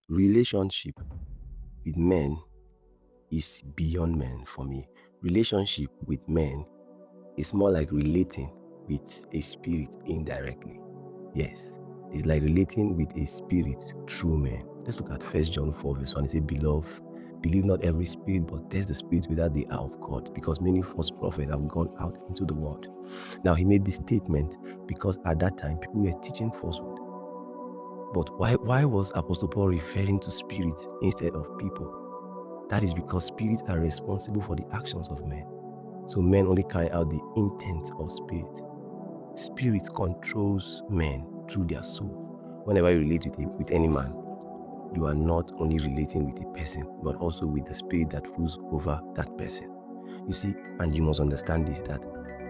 Relationship with men is beyond men for me. Relationship with men is more like relating with a spirit indirectly. Yes, it's like relating with a spirit through men. Let's look at 1 John 4 verse 1. It says, Beloved, believe not every spirit, but test the spirits whether they are of God, because many false prophets have gone out into the world. Now, he made this statement because at that time people were teaching falsehood. But why was Apostle Paul referring to spirits instead of people? That is because spirits are responsible for the actions of men. So men only carry out the intent of spirit. Spirit controls men through their soul. Whenever you relate with any man, you are not only relating with a person, but also with the spirit that rules over that person. You see, and you must understand this, that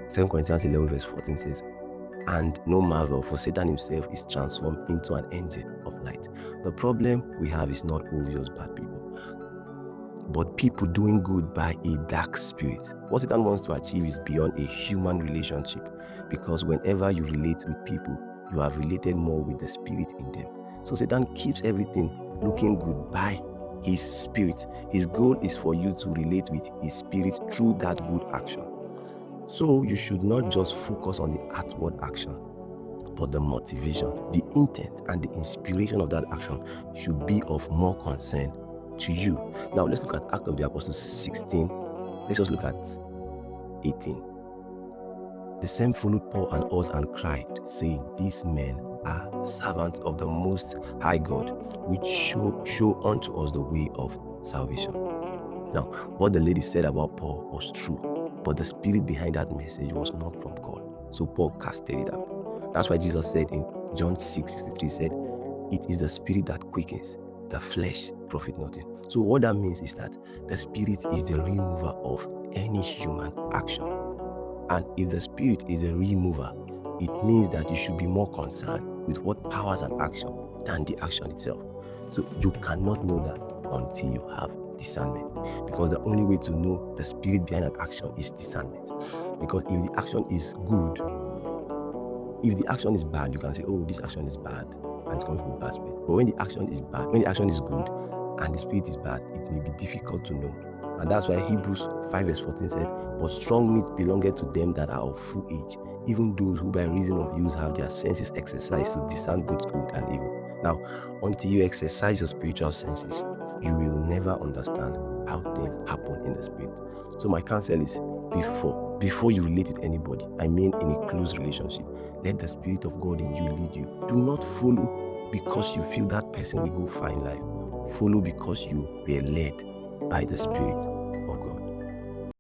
2 Corinthians 11 verse 14 says, and no marvel, for Satan himself is transformed into an angel of light. The problem we have is not obvious bad people, but people doing good by a dark spirit. What Satan wants to achieve is beyond a human relationship, because whenever you relate with people, you have related more with the spirit in them. So Satan keeps everything looking good by his spirit. His goal is for you to relate with his spirit through that good action. So you should not just focus on the outward action, but the motivation, the intent, and the inspiration of that action should be of more concern to you. Now let's look at Acts of the Apostles 16. Let's just look at 18. The same followed Paul and us and cried, saying, These men are the servants of the Most High God, which show unto us the way of salvation. Now, what the lady said about Paul was true, but the spirit behind that message was not from God. So Paul casted it out. That's why Jesus said in John 6:63, said, it is the spirit that quickens, the flesh profit nothing. So what that means is that the spirit is the remover of any human action. And if the spirit is a remover, it means that you should be more concerned with what powers an action than the action itself. So you cannot know that until you have discernment, because the only way to know the spirit behind an action is discernment. Because if the action is good, if the action is bad, you can say, oh, this action is bad and it's coming from a bad spirit. But when the action is bad, when the action is good and the spirit is bad, it may be difficult to know. And that's why Hebrews 5 verse 14 said, but strong meat belongeth to them that are of full age, even those who by reason of use have their senses exercised to discern both good and evil. Now, until you exercise your spiritual senses, you will never understand how things happen in the spirit. So my counsel is, before you relate with anybody, I mean in a close relationship, let the spirit of God in you lead you. Do not follow because you feel that person will go far in life. Follow because you were led by the spirit of God.